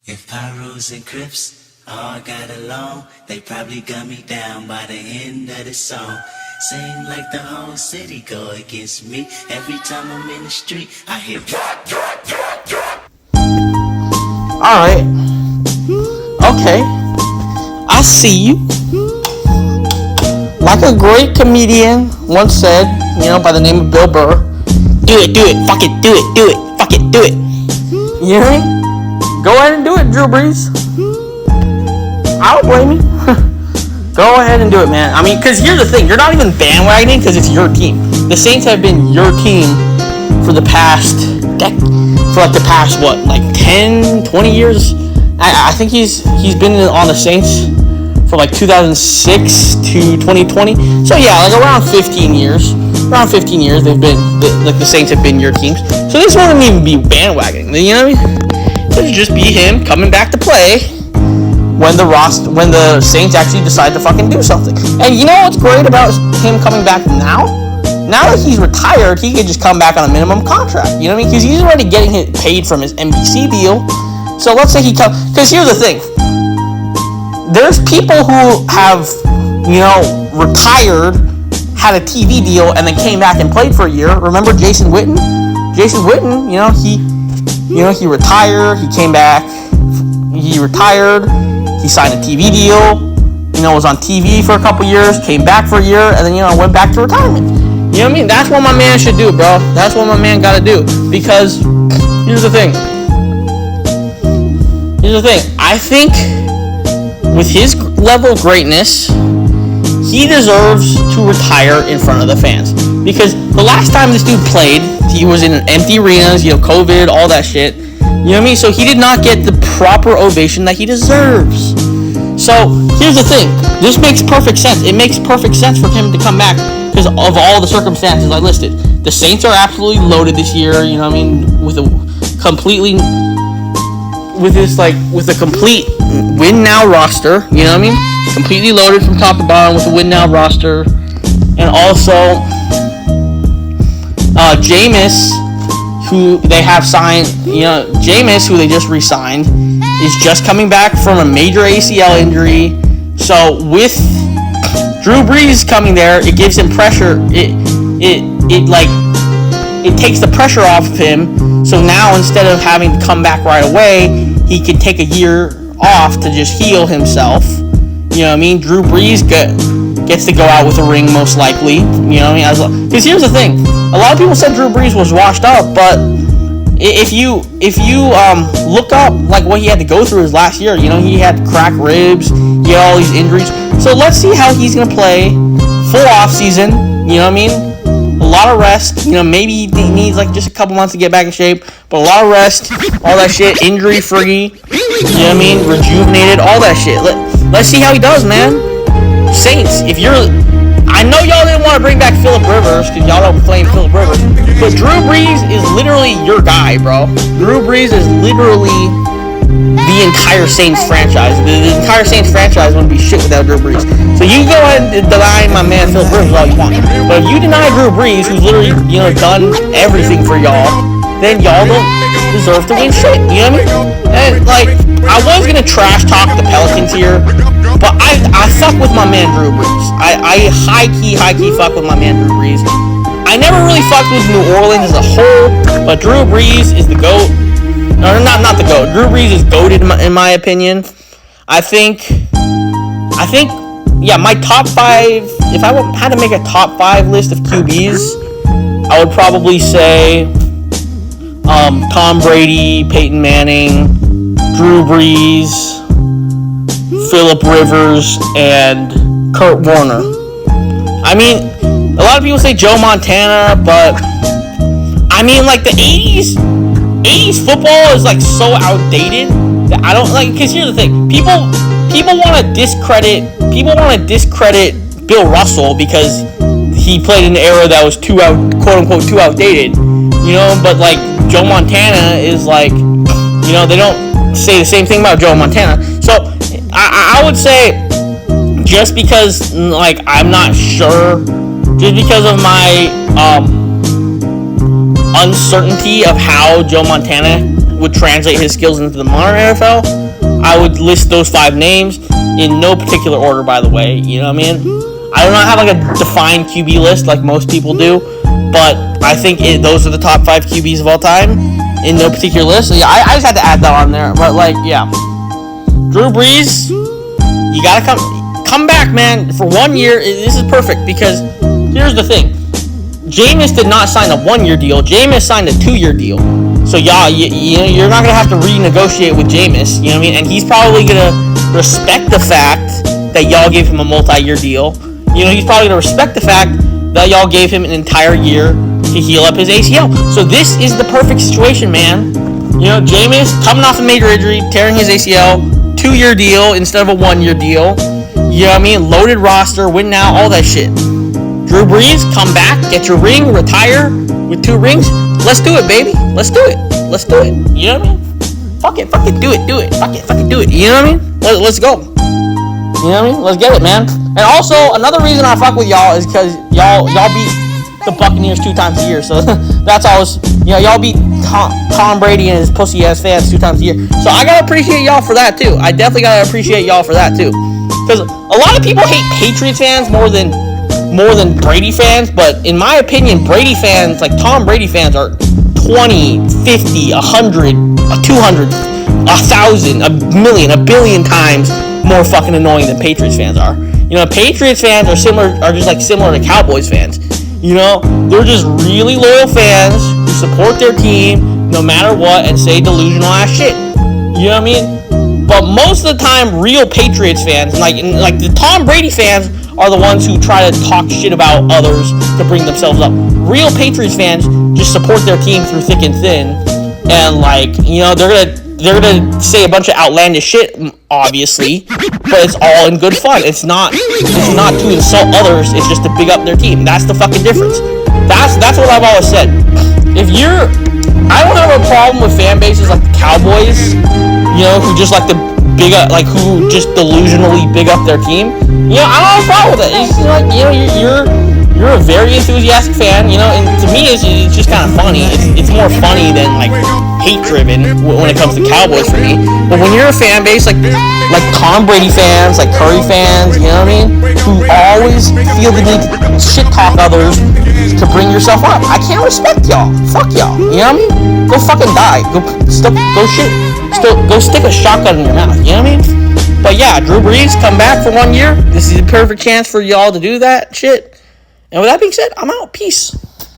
If Pyros and Crips all got along, they probably got me down by the end of the song. Seem like the whole city go against me. Every time I'm in the street, I hear drop, drop, drop, drop. Alright. Okay. I see you. Like a great comedian once said, by the name of Bill Burr, do it, fuck it, do it, fuck it, do it. You know what I mean? Go ahead and do it, Drew Brees. I don't blame you. Go ahead and do it, man. I mean, because here's the thing. You're not even bandwagoning because it's your team. The Saints have been your team for the past, 10, 20 years? I think he's been on the Saints for 2006 to 2020. So yeah, around 15 years. Around 15 years they've been, the Saints have been your teams. So this wouldn't even be bandwagoning. You know what I mean? It would just be him coming back to play when the Saints actually decide to fucking do something. And you know what's great about him coming back now? Now that he's retired, he can just come back on a minimum contract. You know what I mean? Because he's already getting paid from his NBC deal. So let's say he comes. Because here's the thing. There's people who have, retired, had a TV deal, and then came back and played for a year. Remember Jason Witten? Jason Witten, he retired, he came back, he retired, he signed a TV deal, was on TV for a couple years, came back for a year, and then, went back to retirement. You know what I mean? That's what my man should do, bro. That's what my man gotta do. Because, here's the thing. I think, with his level of greatness, he deserves to retire in front of the fans. Because the last time this dude played, he was in empty arenas, COVID, all that shit. You know what I mean? So he did not get the proper ovation that he deserves. So here's the thing. This makes perfect sense. It makes perfect sense for him to come back because of all the circumstances I listed. The Saints are absolutely loaded this year, with a complete win now roster, completely loaded from top to bottom with a win now roster. And also Jameis, who they have signed, Jameis, who they just re-signed, is just coming back from a major ACL injury. So with Drew Brees coming there, it gives him pressure. It takes the pressure off of him. So now instead of having to come back right away, he can take a year off to just heal himself. You know what I mean? Drew Brees gets to go out with a ring most likely. You know what I mean? Because here's the thing. A lot of people said Drew Brees was washed up, but if you look up what he had to go through his last year, he had cracked ribs, he had all these injuries. So let's see how he's gonna play full off season. You know what I mean? A lot of rest. Maybe he needs just a couple months to get back in shape, but a lot of rest, all that shit, injury free. You know what I mean? Rejuvenated, all that shit. Let's see how he does, man. Saints, I know y'all didn't want to bring back Phillip Rivers because y'all don't claim Phillip Rivers, but Drew Brees is literally your guy, bro. Drew Brees is literally the entire Saints franchise. The entire Saints franchise wouldn't be shit without Drew Brees. So you go ahead and deny my man Phillip Rivers all you want, but if you deny Drew Brees, who's literally done everything for y'all, then y'all don't deserve to win shit. You know what I mean? And I was gonna trash talk the Pelicans here, but I fuck with my man Drew Brees. I high key fuck with my man Drew Brees. I never really fucked with New Orleans as a whole, but Drew Brees is the GOAT. No, not the GOAT. Drew Brees is GOATed in my opinion. I think, yeah, my top 5, if I had to make a top 5 list of QBs, I would probably say Tom Brady, Peyton Manning, Drew Brees, Phillip Rivers, and Kurt Warner. I mean, a lot of people say Joe Montana, but I mean, the 80s football is so outdated that I don't because here's the thing. People want to discredit Bill Russell because he played in an era that was quote unquote too outdated. But Joe Montana is they don't say the same thing about Joe Montana. So I would say just because I'm not sure, just because of my uncertainty of how Joe Montana would translate his skills into the modern NFL, I would list those 5 names in no particular order, by the way. You know what I mean? I do not have like a defined QB list like most people do, but I think those are the top 5 QBs of all time in no particular list. So yeah, I just had to add that on there. But like, yeah, Drew Brees, you gotta come back, man. For 1 year, this is perfect because here's the thing: Jameis did not sign a 1-year deal. Jameis signed a 2-year deal. So y'all, you're not gonna have to renegotiate with Jameis. You know what I mean? And he's probably gonna respect the fact that y'all gave him a multi-year deal. You know, he's probably gonna respect the fact that y'all gave him an entire year to heal up his ACL. So this is the perfect situation, man. You know, Jameis coming off a major injury, tearing his ACL, 2-year deal instead of a 1-year deal. You know what I mean? Loaded roster, win now, all that shit. Drew Brees, come back, get your ring, retire with 2 rings. Let's do it, baby. Let's do it. Let's do it. You know what I mean? Fuck it, do it. Fuck it, do it. You know what I mean? Let's go. You know what I mean? Let's get it, man. And also, another reason I fuck with y'all is because y'all beat the Buccaneers 2 times a year. So that's always, y'all beat Tom Brady and his pussy ass fans 2 times a year. So I gotta appreciate y'all for that too. I definitely gotta appreciate y'all for that too. Because a lot of people hate Patriots fans more than Brady fans, but in my opinion, Brady fans, like Tom Brady fans, are 20, 50, 100, 200, 1,000, a million, a billion times more fucking annoying than Patriots fans are. You know, Patriots fans are just similar to Cowboys fans. You know, they're just really loyal fans who support their team no matter what and say delusional ass shit. You know what I mean? But most of the time, real Patriots fans, like the Tom Brady fans, are the ones who try to talk shit about others to bring themselves up. Real Patriots fans just support their team through thick and thin, and they're gonna say a bunch of outlandish shit, obviously, but it's all in good fun. It's not to insult others. It's just to big up their team. That's the fucking difference. That's what I've always said. I don't have a problem with fan bases like the Cowboys, who just like to big up, like who just delusionally big up their team. I don't have a problem with it. It's just like, you're a very enthusiastic fan, and to me it's just kind of funny. It's more funny than like hate driven when it comes to Cowboys for me. But when you're a fan base like Tom Brady fans, like Curry fans, you know what I mean, who always feel the need to shit talk others to bring yourself up, I can't respect y'all. Fuck y'all. You know what I mean? Go fucking die. Go stick a shotgun in your mouth. You know what I mean? But yeah, Drew Brees, come back for 1 year. This is a perfect chance for y'all to do that shit. And with that being said, I'm out. Peace.